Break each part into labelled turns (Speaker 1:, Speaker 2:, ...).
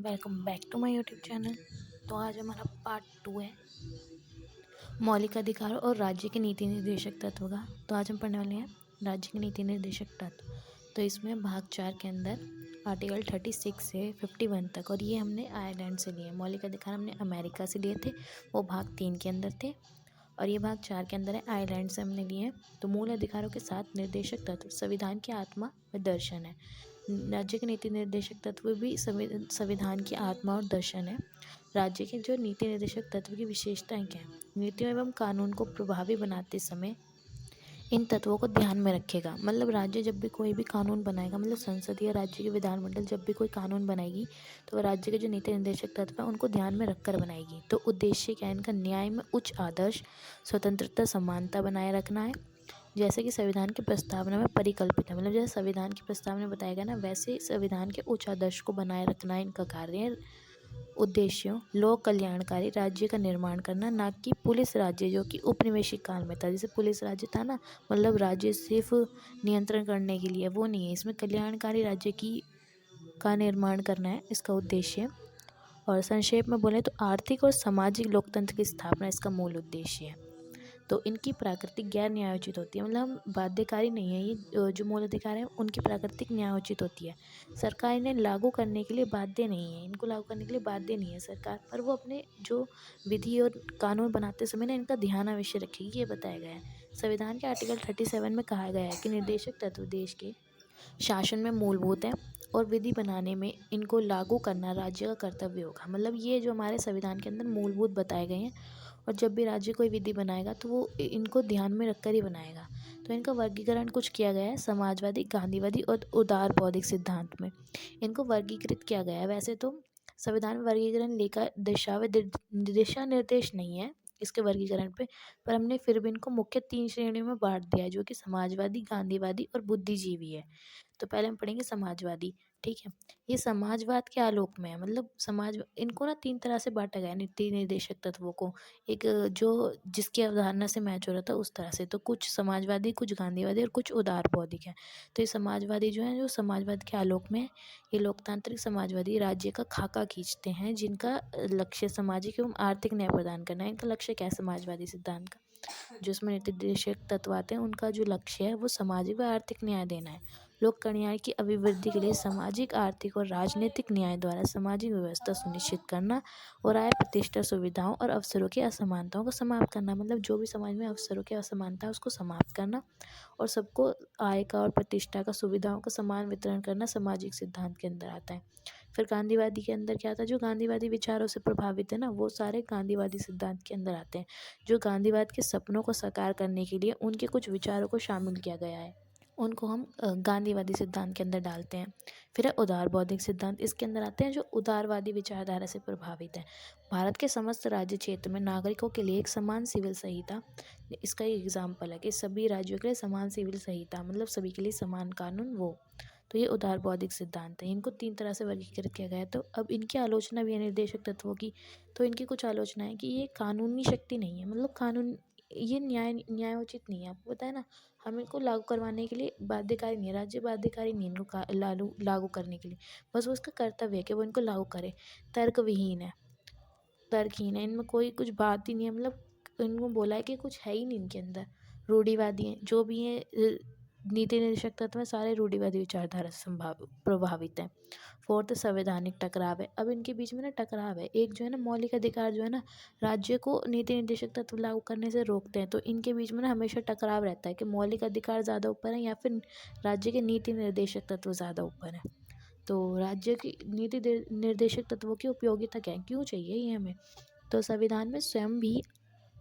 Speaker 1: Welcome back to my YouTube channel. तो आज हमारा पार्ट 2 है मौलिक अधिकार और राज्य के नीति निर्देशक तत्व का। तो आज हम पढ़ने वाले हैं राज्य के नीति निर्देशक तत्व। तो इसमें भाग 4 के अंदर आर्टिकल 36 से 51 तक, और ये हमने आयरलैंड से लिए। मौलिक अधिकार हमने अमेरिका से लिए थे, वो भाग 3 के अंदर थे, और ये भाग 4 के अंदर है, आयरलैंड से हमने लिए हैं। तो मूल अधिकारों के साथ निर्देशक तत्व संविधान की आत्मा व दर्शन है। राज्य के नीति निर्देशक तत्व भी संविधान की आत्मा और दर्शन है। राज्य के जो नीति निर्देशक तत्व की विशेषताएं क्या हैं? नीतियों एवं कानून को प्रभावी बनाते समय इन तत्वों को ध्यान में रखेगा। मतलब राज्य जब भी कोई भी कानून बनाएगा, मतलब संसद या राज्य की विधानमंडल जब भी कोई कानून बनाएगी, तो वह राज्य के जो नीति निर्देशक तत्व हैं उनको ध्यान में रखकर बनाएगी। तो उद्देश्य क्या है इनका? न्याय में उच्च आदर्श, स्वतंत्रता, समानता बनाए रखना है, जैसे कि संविधान की प्रस्तावना में परिकल्पित है। मतलब जैसे संविधान की प्रस्तावना में बताया गया ना, वैसे संविधान के उच्च आदर्श को बनाए रखना इनका कार्य है। उद्देश्यों: लोक कल्याणकारी राज्य का निर्माण करना, ना कि पुलिस राज्य जो कि उपनिवेशिक काल में था। जैसे पुलिस राज्य था ना, मतलब राज्य सिर्फ नियंत्रण करने के लिए, वो नहीं है। इसमें कल्याणकारी राज्य की का निर्माण करना है इसका उद्देश्य। और संक्षेप में बोले तो आर्थिक और सामाजिक लोकतंत्र की स्थापना इसका मूल उद्देश्य है। तो इनकी प्राकृतिक गैर न्यायोचित होती है, मतलब हम बाध्यकारी नहीं है। ये जो मूल अधिकार है उनकी प्राकृतिक न्यायोचित होती है। सरकार इन्हें लागू करने के लिए बाध्य नहीं है, इनको लागू करने के लिए बाध्य नहीं है सरकार, पर वो अपने जो विधि और कानून बनाते समय ना इनका ध्यान अवश्य रखेगी, ये बताया गया है। संविधान के आर्टिकल 37 में कहा गया है कि निर्देशक तत्व देश के शासन में मूलभूत है, और विधि बनाने में इनको लागू करना राज्य का कर्तव्य होगा। मतलब ये जो हमारे संविधान के अंदर मूलभूत बताए गए हैं, और जब भी राज्य कोई विधि बनाएगा तो वो इनको ध्यान में रखकर ही बनाएगा। तो इनका वर्गीकरण कुछ किया गया है समाजवादी, गांधीवादी और उदार बौद्धिक सिद्धांत में इनको वर्गीकृत किया गया है। वैसे तो संविधान में वर्गीकरण लेकर दिशा निर्देश नहीं है इसके वर्गीकरण पे, पर हमने फिर भी इनको मुख्य 3 श्रेणियों में बांट दिया है, जो कि समाजवादी, गांधीवादी और बुद्धिजीवी है। तो पहले हम पढ़ेंगे समाजवादी। ठीक है, ये समाजवाद के आलोक में है। मतलब समाज इनको ना 3 तरह से बांटा गया है नीति निर्देशक तत्वों को। एक जो जिसकी अवधारणा से मैच हो रहा था उस तरह से, तो कुछ समाजवादी, कुछ गांधीवादी और कुछ उदार बौद्धिक है। तो ये समाजवादी जो है, जो समाजवाद के आलोक में है, ये लोकतांत्रिक समाजवादी राज्य का खाका खींचते हैं, जिनका लक्ष्य सामाजिक एवं आर्थिक न्याय प्रदान करना है। इनका लक्ष्य क्या है समाजवादी सिद्धांत का? जो इसमें नीति निर्देशक तत्व आते हैं उनका जो लक्ष्य है वो सामाजिक व आर्थिक न्याय देना है। लोक कल्याण की अभिवृद्धि के लिए सामाजिक, आर्थिक और राजनीतिक न्याय द्वारा सामाजिक व्यवस्था सुनिश्चित करना, और आय, प्रतिष्ठा, सुविधाओं और अवसरों की असमानताओं को समाप्त करना। मतलब जो भी समाज में अवसरों की असमानता है उसको समाप्त करना, और सबको आय का और प्रतिष्ठा का, सुविधाओं का समान वितरण करना सामाजिक सिद्धांत के अंदर आता है। फिर गांधीवादी के अंदर क्या आता है? जो गांधीवादी विचारों से प्रभावित है ना, वो सारे गांधीवादी सिद्धांत के अंदर आते हैं। जो गांधीवाद के सपनों को साकार करने के लिए उनके कुछ विचारों को शामिल किया गया है, उनको हम गांधीवादी सिद्धांत के अंदर डालते हैं। फिर है उदार बौद्धिक सिद्धांत। इसके अंदर आते हैं जो उदारवादी विचारधारा से प्रभावित है। भारत के समस्त राज्य क्षेत्र में नागरिकों के लिए एक समान सिविल संहिता, इसका एक एग्जाम्पल है कि सभी राज्यों के लिए समान सिविल संहिता, मतलब सभी के लिए समान कानून वो। तो ये उदार बौद्धिक सिद्धांत है। इनको 3 तरह से वर्गीकृत किया गया है। तो अब इनकी आलोचना भी है निर्देशक तत्वों की। तो इनकी कुछ आलोचना है कि ये कानूनी शक्ति नहीं है, मतलब कानून ये न्यायोचित नहीं है। आपको पता है ना, हम इनको लागू करवाने के लिए बाध्यकारी नहीं है, राज्य बाध्यकारी नहीं है इनको लागू करने के लिए। बस वो उसका कर्तव्य है कि वो इनको लागू करे। तर्कविहीन है, तर्कहीन है, इनमें कोई कुछ बात ही नहीं है। मतलब इनको बोला है कि कुछ है ही नहीं इनके अंदर। रूढ़िवादी हैं जो भी हैं, नीति निर्देशक तत्व में सारे रूढ़िवादी विचारधारा से प्रभावित हैं। फोर्थ, संवैधानिक टकराव है। अब इनके बीच में ना टकराव है। एक जो है ना मौलिक अधिकार जो है ना, राज्य को नीति निर्देशक तत्व लागू करने से रोकते हैं। तो इनके बीच में ना हमेशा टकराव रहता है कि मौलिक अधिकार ज़्यादा ऊपर है या फिर राज्य के नीति निर्देशक तत्व ज़्यादा ऊपर है। तो राज्य की नीति निर्देशक तत्वों की उपयोगिता क्या है, क्यों चाहिए ये हमें? तो संविधान में स्वयं भी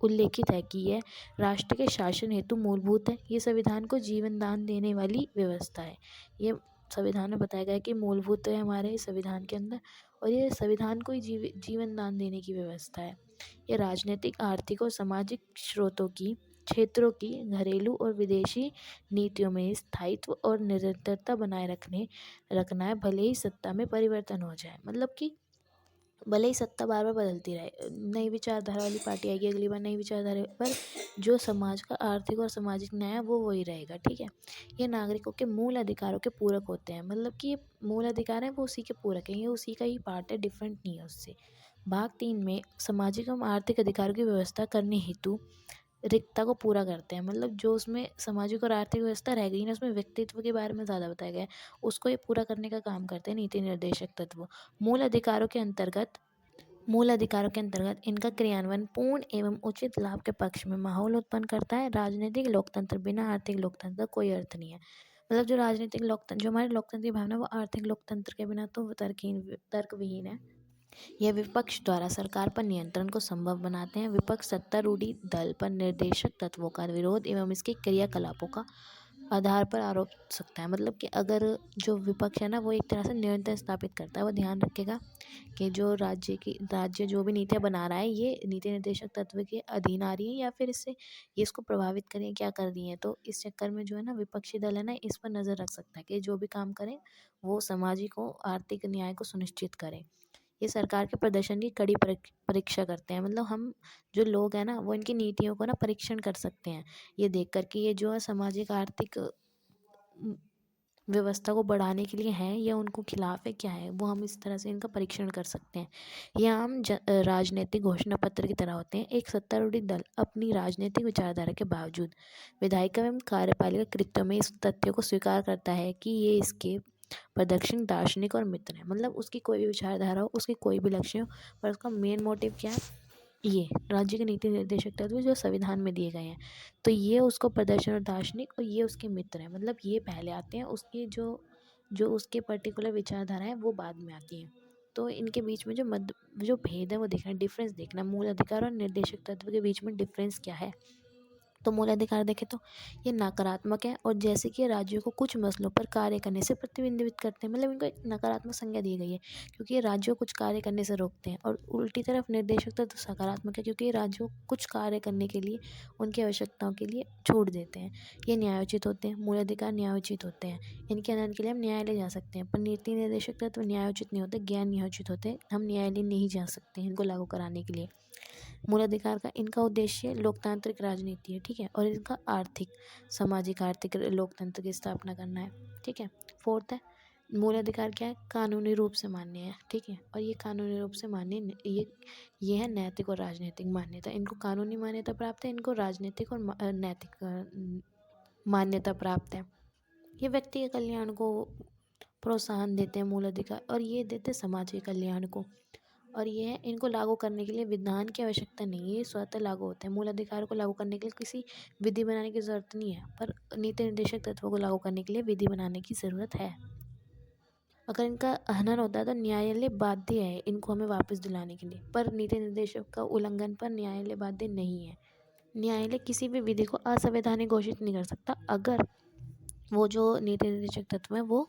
Speaker 1: उल्लेखित है कि यह राष्ट्र के शासन हेतु मूलभूत है। ये संविधान को जीवन दान देने वाली व्यवस्था है। ये संविधान में बताया गया है कि मूलभूत है हमारे संविधान के अंदर, और ये संविधान को ही जीवन दान देने की व्यवस्था है। ये राजनीतिक, आर्थिक और सामाजिक स्रोतों की, क्षेत्रों की, घरेलू और विदेशी नीतियों में स्थायित्व और निरंतरता बनाए रखना है, भले ही सत्ता में परिवर्तन हो जाए। मतलब कि भले ही सत्ता बार बार बदलती रहे, नई विचारधारा वाली पार्टी आएगी, अगली बार नई विचारधारा, पर जो समाज का आर्थिक और सामाजिक न्याय है वो वही रहेगा, ठीक है। ये नागरिकों के मूल अधिकारों के पूरक होते हैं, मतलब कि ये मूल अधिकार है वो उसी के पूरक है, ये उसी का ही पार्ट है, डिफरेंट नहीं है उससे। भाग 3 में सामाजिक एवं आर्थिक अधिकारों की व्यवस्था करने हेतु रिक्तता को पूरा करते हैं, मतलब जो उसमें सामाजिक और आर्थिक व्यवस्था रह गई ना, उसमें व्यक्तित्व के बारे में ज़्यादा बताया गया है, उसको ये पूरा करने का काम करते हैं नीति निर्देशक तत्व। मूल अधिकारों के अंतर्गत मूल अधिकारों के अंतर्गत इनका क्रियान्वयन पूर्ण एवं उचित लाभ के पक्ष में माहौल उत्पन्न करता है। राजनीतिक लोकतंत्र बिना आर्थिक लोकतंत्र का कोई अर्थ नहीं है, मतलब जो राजनीतिक लोकतंत्र, जो हमारे लोकतंत्र की भावना, वो आर्थिक लोकतंत्र के बिना तो तर्कविहीन है। यह विपक्ष द्वारा सरकार पर नियंत्रण को संभव बनाते हैं। विपक्ष सत्तारूढ़ी दल पर निर्देशक तत्वों का विरोध एवं इसके क्रियाकलापों का आधार पर आरोप सकता है, मतलब कि अगर जो विपक्ष है ना, वो एक तरह से नियंत्रण स्थापित करता है, वो ध्यान रखेगा कि जो राज्य जो भी नीतियाँ बना रहा है, ये नीति निर्देशक तत्व के अधीन आ रही है या फिर इससे ये इसको प्रभावित करें, क्या कर रही हैं। तो इस चक्कर में जो है ना, विपक्षी दल है ना, इस पर नज़र रख सकता है कि जो भी काम करें वो सामाजिक और आर्थिक न्याय को सुनिश्चित करें। ये सरकार के प्रदर्शन की कड़ी परीक्षा करते हैं, मतलब हम जो लोग हैं ना, वो इनकी नीतियों को ना परीक्षण कर सकते हैं, ये देख कर कि ये जो है सामाजिक आर्थिक व्यवस्था को बढ़ाने के लिए है या उनको खिलाफ है, क्या है, वो हम इस तरह से इनका परीक्षण कर सकते हैं। ये आम राजनीतिक घोषणा पत्र की तरह होते हैं। एक सत्तारूढ़ दल अपनी राजनीतिक विचारधारा के बावजूद विधायिका एवं कार्यपालिका कृत्यों में इस तथ्य को स्वीकार करता है कि ये इसके प्रदक्षिण दार्शनिक और मित्र हैं, मतलब उसकी कोई भी विचारधारा हो, उसकी कोई भी लक्ष्य हो, पर उसका मेन मोटिव क्या है, ये राज्य के नीति निर्देशक तत्व जो संविधान में दिए गए हैं, तो ये उसको प्रदर्शन और दार्शनिक, और ये उसके मित्र हैं, मतलब ये पहले आते हैं, उसकी जो जो उसके पर्टिकुलर विचारधारा है वो बाद में आती है। तो इनके बीच में जो भेद है वो देखना, डिफरेंस देखना, मूल अधिकार और निर्देशक तत्व के बीच में डिफरेंस क्या है। तो मूल अधिकार देखें तो ये नकारात्मक है, और जैसे कि राज्यों को कुछ मसलों पर कार्य करने से प्रतिबंधित करते हैं, मतलब इनको एक नकारात्मक संज्ञा दी गई है क्योंकि ये राज्यों को कुछ कार्य करने से रोकते हैं। और उल्टी तरफ निर्देशक तत्व सकारात्मक है क्योंकि ये राज्यों को कुछ कार्य करने के लिए, उनकी आवश्यकताओं के लिए छूट देते हैं। ये न्यायोचित होते हैं, मूल अधिकार न्यायोचित होते हैं, इनके आनंद के लिए हम न्यायालय जा सकते हैं, पर नीति निर्देशक तत्व न्यायोचित नहीं होते, ज्ञान न्यायोचित होते हैं, हम न्यायालय नहीं जा सकते इनको लागू कराने के लिए। मूल अधिकार का इनका उद्देश्य लोकतांत्रिक राजनीति है, ठीक है, और इनका आर्थिक, सामाजिक आर्थिक लोकतंत्र की स्थापना करना है, ठीक है। फोर्थ है, मूल अधिकार क्या है, कानूनी रूप से मान्य है, ठीक है, और ये कानूनी रूप से मान्य, ये है नैतिक और राजनीतिक मान्यता, इनको कानूनी मान्यता प्राप्त है, इनको राजनीतिक और नैतिक मान्यता प्राप्त है। ये व्यक्ति के कल्याण को प्रोत्साहन देते हैं मूल अधिकार, और ये देते समाज के कल्याण को, और ये है, इनको लागू करने के लिए विधान की आवश्यकता नहीं है, ये स्वतः लागू होते हैं। मूल अधिकार को लागू करने के लिए किसी विधि बनाने की ज़रूरत नहीं है, पर नीति निर्देशक तत्वों को लागू करने के लिए विधि बनाने की ज़रूरत है। अगर इनका हनन होता है तो न्यायालय बाध्य है इनको हमें वापस दिलाने के लिए, पर नीति निर्देशक का उल्लंघन पर न्यायालय बाध्य नहीं है। न्यायालय किसी भी विधि को असंवैधानिक घोषित नहीं कर सकता अगर वो जो नीति निर्देशक तत्व है वो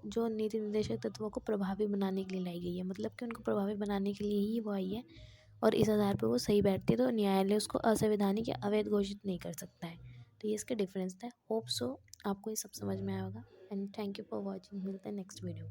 Speaker 1: जो नीति निर्देशक तत्वों को प्रभावी बनाने के लिए लाई गई है, मतलब कि उनको प्रभावी बनाने के लिए ही वो आई है, और इस आधार पर वो सही बैठती है, तो न्यायालय उसको असंवैधानिक या अवैध घोषित नहीं कर सकता है। तो ये इसका डिफरेंस था। होप सो आपको ये सब समझ में आया होगा, and thank you for watching. मिलते हैं नेक्स्ट वीडियो।